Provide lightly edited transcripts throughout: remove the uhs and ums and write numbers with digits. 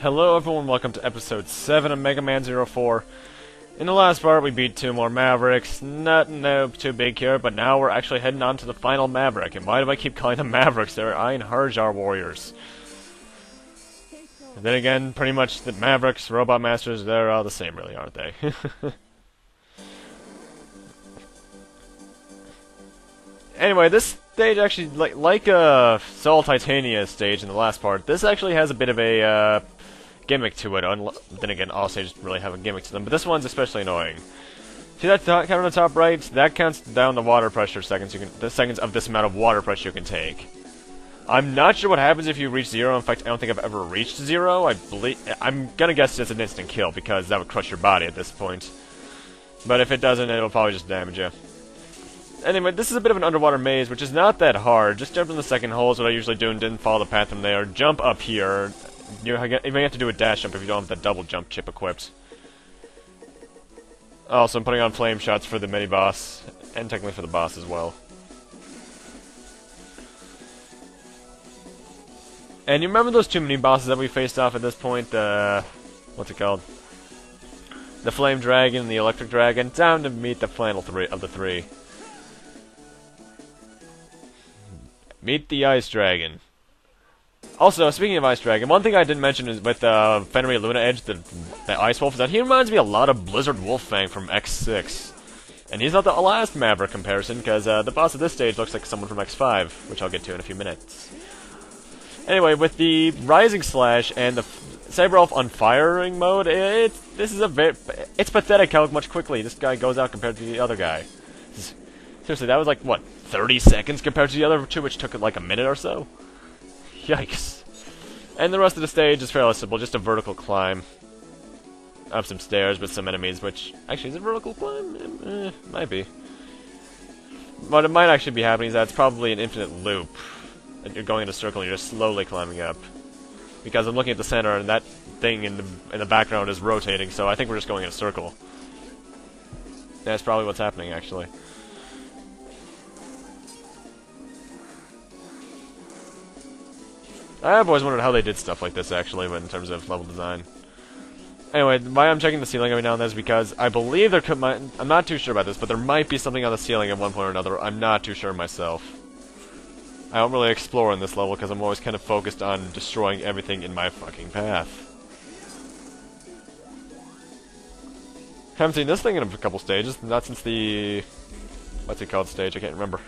Hello everyone, welcome to episode 7 of Megaman 04. In the last part we beat 2 more Mavericks, no too big here, but now we're actually heading on to the final Maverick. And why do I keep calling them Mavericks? They're Einherjar warriors. And then again, pretty much the Mavericks, Robot Masters, they're all the same really, aren't they? Anyway, this stage actually, like Soul Titania stage in the last part, this actually has a bit of a gimmick to it. Then again, all stages really have a gimmick to them, but this one's especially annoying. See that counter on the top right? That counts down the water pressure seconds. The seconds of this amount of water pressure you can take. I'm not sure what happens if you reach 0. In fact, I don't think I've ever reached 0. I'm gonna guess it's an instant kill because that would crush your body at this point. But if it doesn't, it'll probably just damage you. Anyway, this is a bit of an underwater maze, which is not that hard. Just jump in the second hole is what I usually do and didn't follow the path from there. Jump up here. You may have to do a dash jump if you don't have the double jump chip equipped. Also, I'm putting on flame shots for the mini-boss, and technically for the boss as well. And you remember those 2 mini-bosses that we faced off at this point? What's it called? The Flame Dragon and the Electric Dragon? Down to meet the final 3 of the 3. Meet the Ice Dragon. Also, speaking of Ice Dragon, one thing I didn't mention is with Fenrir Luna Edge, the Ice Wolf, is that he reminds me a lot of Blizzard Wolfang from X6. And he's not the last Maverick comparison, because the boss of this stage looks like someone from X5, which I'll get to in a few minutes. Anyway, with the Rising Slash and the Cyber Elf Unfiring mode, it's pathetic how much quickly this guy goes out compared to the other guy. Seriously, that was like, what, 30 seconds compared to the other 2, which took like a minute or so? Yikes. And the rest of the stage is fairly simple, just a vertical climb. Up some stairs with some enemies, which, actually, is it a vertical climb? Might be. What it might actually be happening is that it's probably an infinite loop. And you're going in a circle and you're just slowly climbing up. Because I'm looking at the center and that thing in the background is rotating, so I think we're just going in a circle. That's probably what's happening, actually. I've always wondered how they did stuff like this, actually, in terms of level design. Anyway, why I'm checking the ceiling every now and then is because I believe there could... I'm not too sure about this, but there might be something on the ceiling at one point or another. I'm not too sure myself. I don't really explore in this level because I'm always kind of focused on destroying everything in my fucking path. Haven't seen this thing in a couple stages, not since the... what's it called stage? I can't remember.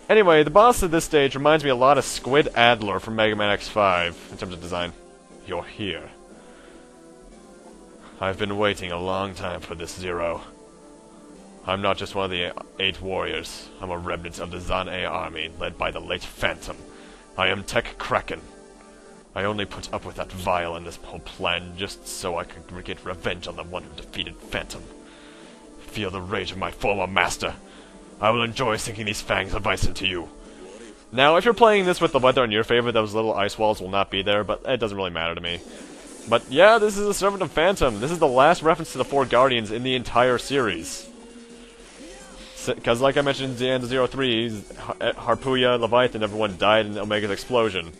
Anyway, the boss of this stage reminds me a lot of Squid Adler from Megaman X5, in terms of design. You're here. I've been waiting a long time for this, Zero. I'm not just one of the 8 warriors. I'm a remnant of the Zan-A army, led by the late Phantom. I am Tech Kraken. I only put up with that Vile and this whole plan just so I could get revenge on the one who defeated Phantom. Feel the rage of my former master. I will enjoy sinking these fangs of ice into you. Now, if you're playing this with the weather in your favor, those little ice walls will not be there, but it doesn't really matter to me. But yeah, this is a servant of Phantom. This is the last reference to the 4 Guardians in the entire series. Because, like I mentioned at the end of 03, Harpuya, Leviathan, everyone died in Omega's explosion.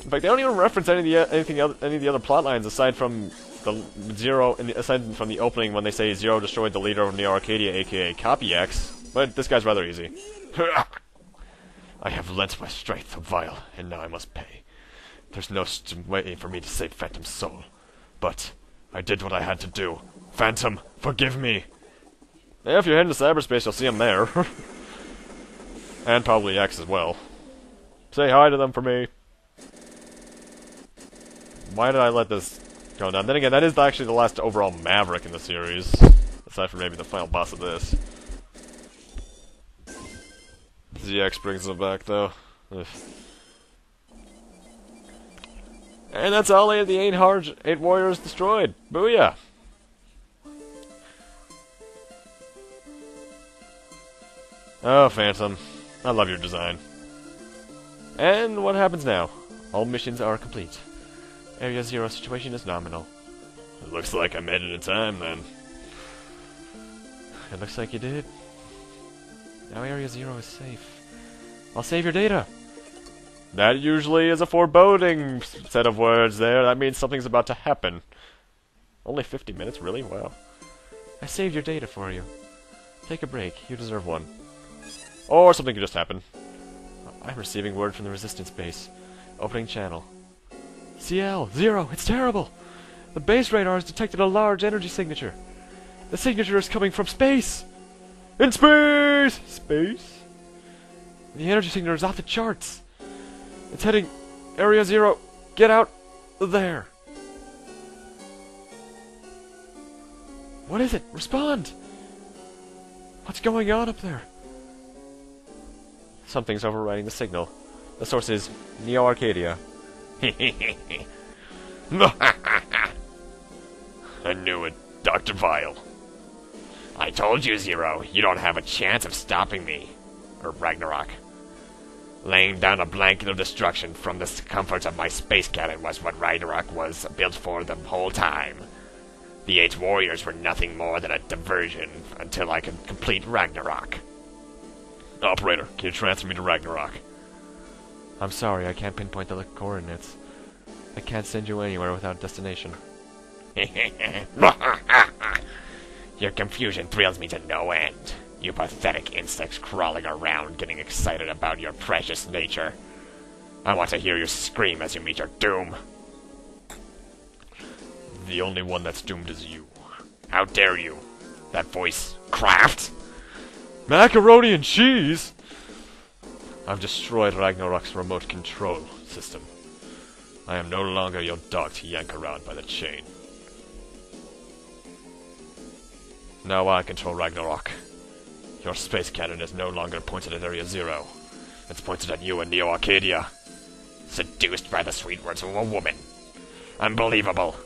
In fact, they don't even reference any of the other plotlines aside from the aside from the opening when they say Zero destroyed the leader of Neo Arcadia, aka Copy X. But this guy's rather easy. I have lent my strength to Vile, and now I must pay. There's no way for me to save Phantom's soul. But I did what I had to do. Phantom, forgive me! Yeah, if you're heading to cyberspace, you'll see him there. And probably X as well. Say hi to them for me. Why did I let this go down? Then again, that is actually the last overall Maverick in the series. Aside from maybe the final boss of this. ZX brings them back, though. Ugh. And that's all the 8 warriors destroyed. Booyah! Oh, Phantom. I love your design. And what happens now? All missions are complete. Area 0 situation is nominal. It looks like I made it in time, then. It looks like you did. Now Area 0 is safe. I'll save your data! That usually is a foreboding set of words there. That means something's about to happen. Only 50 minutes? Really? Wow. I saved your data for you. Take a break. You deserve one. Or something could just happen. I'm receiving word from the resistance base. Opening channel. CL, 0, it's terrible! The base radar has detected a large energy signature. The signature is coming from space! In space! Space? The energy signature is off the charts. It's heading Area 0. Get out there. What is it? Respond! What's going on up there? Something's overriding the signal. The source is Neo Arcadia. I knew it, Dr. Vile. I told you, Zero, you don't have a chance of stopping me. Or Ragnarok. Laying down a blanket of destruction from the comforts of my space cannon was what Ragnarok was built for the whole time. The 8 warriors were nothing more than a diversion until I could complete Ragnarok. Operator, can you transfer me to Ragnarok? I'm sorry, I can't pinpoint the coordinates. I can't send you anywhere without destination. Your confusion thrills me to no end. You pathetic insects crawling around getting excited about your precious nature. I want to hear you scream as you meet your doom. The only one that's doomed is you. How dare you? That voice, Kraft? Macaroni and cheese? I've destroyed Ragnarok's remote control system. I am no longer your dog to yank around by the chain. Now I control Ragnarok. Your space cannon is no longer pointed at Area 0. It's pointed at you and Neo Arcadia. Seduced by the sweet words of a woman. Unbelievable.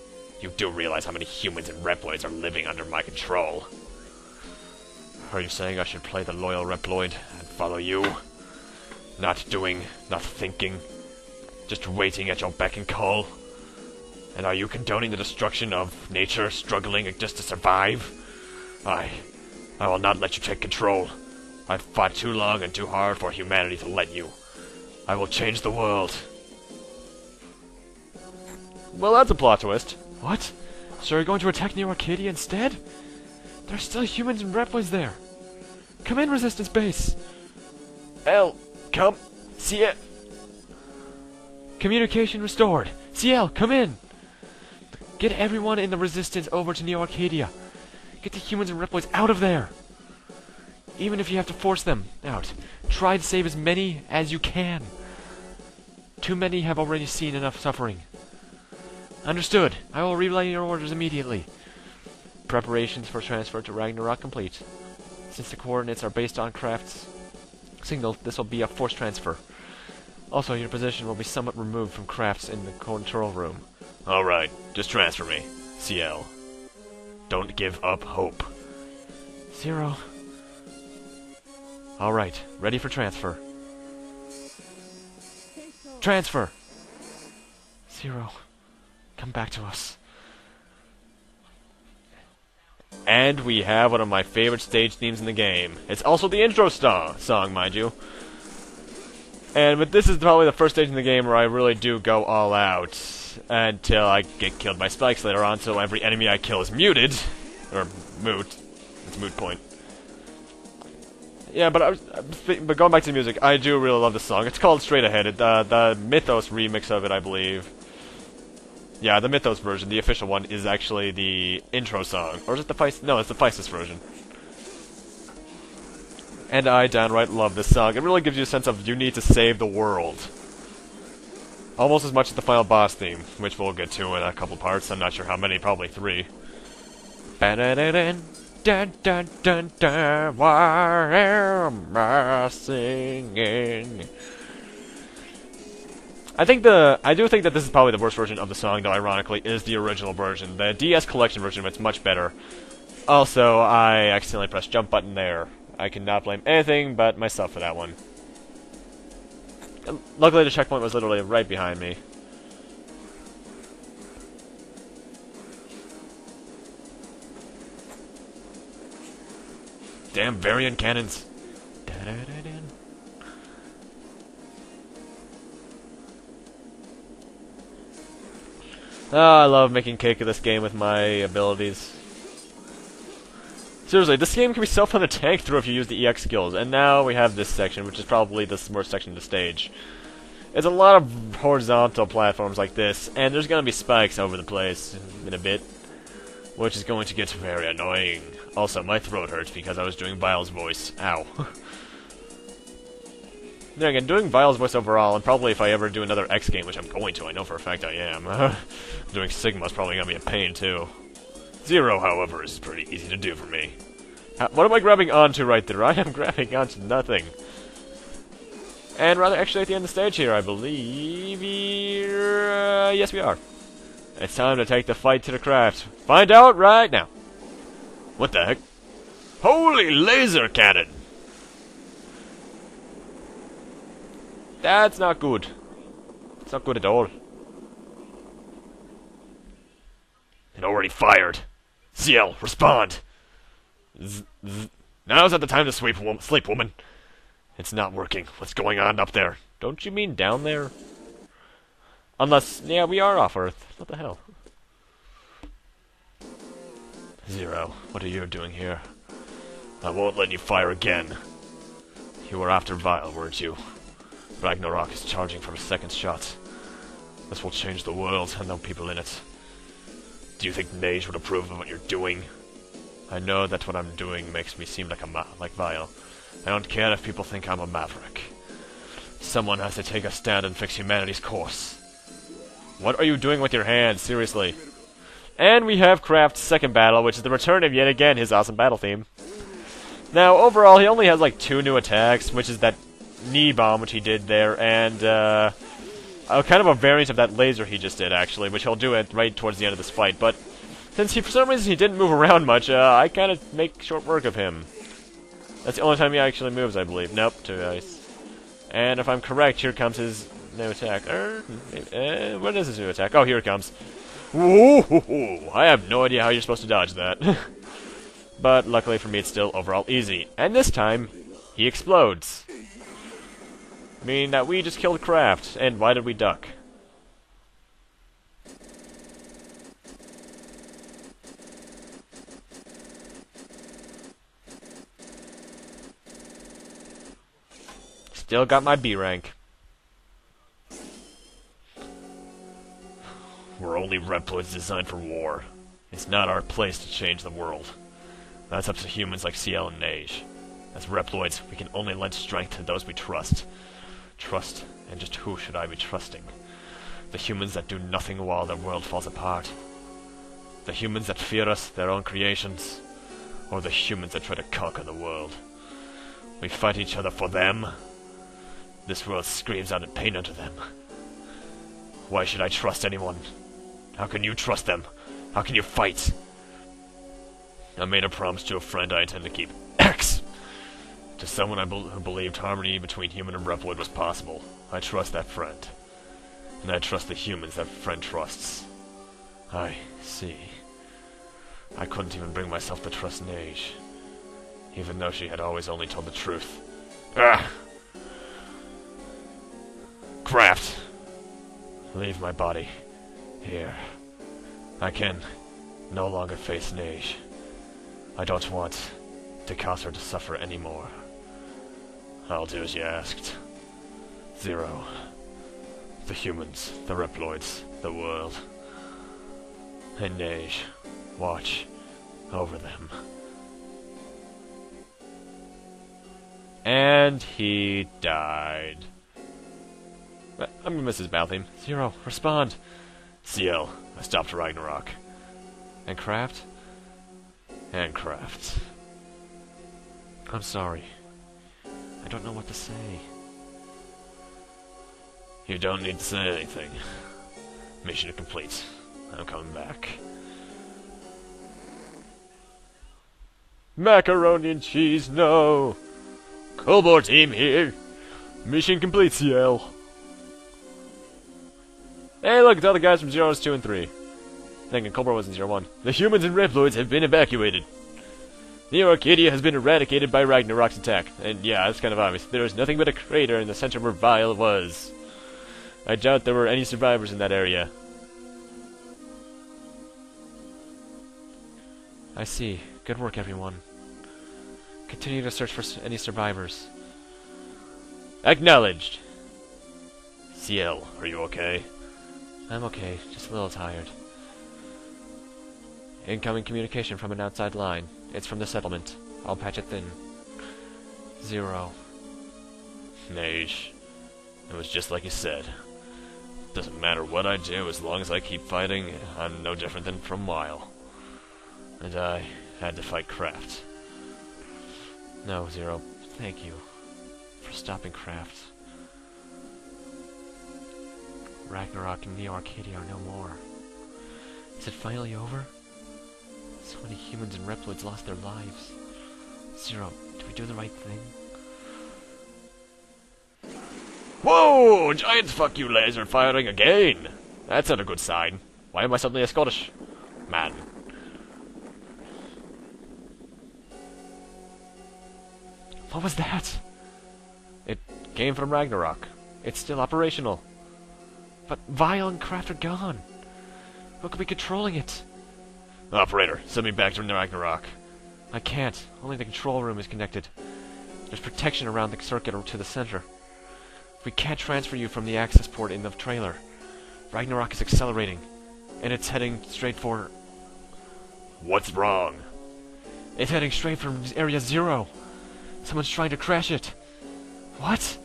You do realize how many humans and Reploids are living under my control. Are you saying I should play the loyal Reploid and follow you? Not doing, not thinking, just waiting at your beck and call? And are you condoning the destruction of nature, struggling just to survive? I will not let you take control. I've fought too long and too hard for humanity to let you. I will change the world. Well, that's a plot twist. What? So you're going to attack Neo Arcadia instead? There's still humans and Reploids there. Come in, Resistance Base. L, come. See it. Communication restored. CL, come in. Get everyone in the Resistance over to Neo Arcadia. Get the humans and Reploids out of there. Even if you have to force them out, try to save as many as you can. Too many have already seen enough suffering. Understood. I will relay your orders immediately. Preparations for transfer to Ragnarok complete. Since the coordinates are based on Kraft's signal, this will be a forced transfer. Also, your position will be somewhat removed from Kraft's in the control room. Alright, just transfer me. CL. Don't give up hope. 0. Alright, ready for transfer. Transfer! 0. Come back to us. And we have one of my favorite stage themes in the game. It's also the intro song, mind you. But this is probably the first stage in the game where I really do go all out. Until I get killed by spikes later on, so every enemy I kill is muted. Or moot. It's moot point. Yeah, but going back to the music, I do really love this song. It's called Straight Ahead. The Mythos remix of it, I believe. Yeah, the Mythos version, the official one, is actually the intro song. Or is it the Physis? No, it's the Physis version. And I downright love this song. It really gives you a sense of you need to save the world. Almost as much as the final boss theme, which we'll get to in a couple parts. I'm not sure how many, probably 3. Dun dun dun dun, why am I singing? I do think that this is probably the worst version of the song, though ironically, is the original version. The DS Collection version is much better. Also, I accidentally pressed jump button there. I cannot blame anything but myself for that one. Luckily, the checkpoint was literally right behind me. Damn variant cannons. I love making cake of this game with my abilities. Seriously, this game can be so fun to tank through if you use the EX skills. And now we have this section, which is probably the worst section of the stage. It's a lot of horizontal platforms like this, and there's gonna be spikes over the place in a bit, which is going to get very annoying. Also, my throat hurts because I was doing Vile's voice. Ow. Then again, doing Vile's voice overall, and probably if I ever do another X game, which I'm going to, I know for a fact I am, doing Sigma's probably gonna be a pain too. Zero, however, is pretty easy to do for me. What am I grabbing onto right there? I am grabbing onto nothing. And rather, actually, at the end of the stage here, I believe yes, we are. It's time to take the fight to the Kraft. Find out right now. What the heck? Holy laser cannon! That's not good. It's not good at all. It already fired. CL, respond! Now's not the time to sleep, woman. It's not working. What's going on up there? Don't you mean down there? Unless, yeah, we are off Earth. What the hell? Zero, what are you doing here? I won't let you fire again. You were after Vile, weren't you? Ragnarok is charging for a second shot. This will change the world and the people in it. Do you think Nage would approve of what you're doing? I know that what I'm doing makes me seem like like Vile. I don't care if people think I'm a maverick. Someone has to take a stand and fix humanity's course. What are you doing with your hands? Seriously. And we have Kraft's second battle, which is the return of yet again his awesome battle theme. Now, overall, he only has like 2 new attacks, which is that knee bomb, which he did there, and kind of a variant of that laser he just did, actually, which he'll do it right towards the end of this fight. But since for some reason he didn't move around much, I kind of make short work of him. That's the only time he actually moves, I believe. Nope, 2 ice. And if I'm correct, here comes his new attack. What is his new attack? Oh, here it comes. Ooh, I have no idea how you're supposed to dodge that. But luckily for me, it's still overall easy. And this time, he explodes. Meaning that we just killed Kraft. And why did we duck? Still got my B rank. We're only Reploids designed for war. It's not our place to change the world. That's up to humans like CL and Nage. As Reploids, we can only lend strength to those we trust. Trust, and just who should I be trusting? The humans that do nothing while their world falls apart? The humans that fear us, their own creations? Or the humans that try to conquer the world? We fight each other for them? This world screams out in pain unto them. Why should I trust anyone? How can you trust them? How can you fight? I made a promise to a friend I intend to keep. X! To someone who believed harmony between human and Reploid was possible. I trust that friend. And I trust the humans that friend trusts. I see. I couldn't even bring myself to trust Nage. Even though she had always only told the truth. Ah! Kraft! Leave my body. Here. I can no longer face Nage. I don't want to cause her to suffer anymore. I'll do as you asked. Zero. The humans, the Reploids, the world. And Nage, watch over them. And he died. I'm gonna miss his battle theme. Zero, respond. CL, I stopped Ragnarok. And Kraft? And Kraft. I'm sorry. I don't know what to say. You don't need to say anything. Mission complete. I'm coming back. Macaroni and cheese, no! Cobalt team here! Mission complete, CL. Hey look, it's all the guys from Zeros 2 and 3. Thinking Cobra was in 0-1. The humans and Reploids have been evacuated. Neo Arcadia has been eradicated by Ragnarok's attack. And yeah, that's kind of obvious. There is nothing but a crater in the center where Vile was. I doubt there were any survivors in that area. I see. Good work, everyone. Continue to search for any survivors. Acknowledged! CL, are you okay? I'm okay, just a little tired. Incoming communication from an outside line. It's from the settlement. I'll patch it thin. 0. Nage. It was just like you said. Doesn't matter what I do, as long as I keep fighting, I'm no different than from Weil. And I had to fight Kraft. No, 0. Thank you for stopping Kraft. Ragnarok and Neo Arcadia are no more. Is it finally over? So many humans and reploids lost their lives. 0, did we do the right thing? Whoa! Giant fuck you laser firing again! That's not a good sign. Why am I suddenly a Scottish man? What was that? It came from Ragnarok. It's still operational. But Weil and Kraft are gone. Who could be controlling it? Operator, send me back to Ragnarok. I can't. Only the control room is connected. There's protection around the circuit to the center. We can't transfer you from the access port in the trailer. Ragnarok is accelerating, and it's heading straight for... What's wrong? It's heading straight from Area 0. Someone's trying to crash it. What?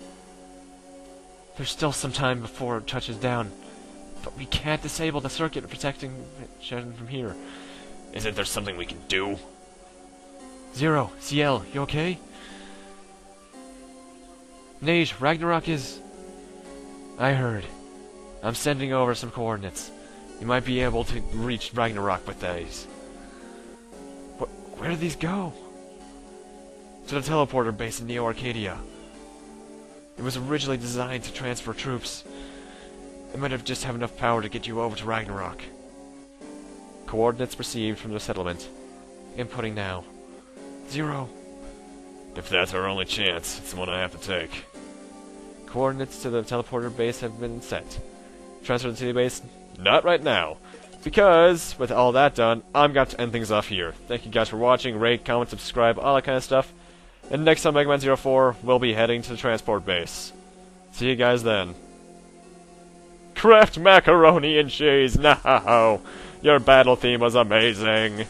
There's still some time before it touches down, but we can't disable the circuit protecting it from here. Isn't there something we can do? 0, CL, you okay? Nage, Ragnarok is... I heard. I'm sending over some coordinates. You might be able to reach Ragnarok with these. Where do these go? To the teleporter base in Neo Arcadia. It was originally designed to transfer troops. It might have just have enough power to get you over to Ragnarok. Coordinates received from the settlement. Inputting now. 0. If that's our only chance, it's the one I have to take. Coordinates to the teleporter base have been set. Transfer to the city base? Not right now. Because, with all that done, I'm going to end things off here. Thank you guys for watching. Rate, comment, subscribe, all that kind of stuff. And next time, Megaman 04, we'll be heading to the transport base. See you guys then. Kraft macaroni and cheese! No! Your battle theme was amazing!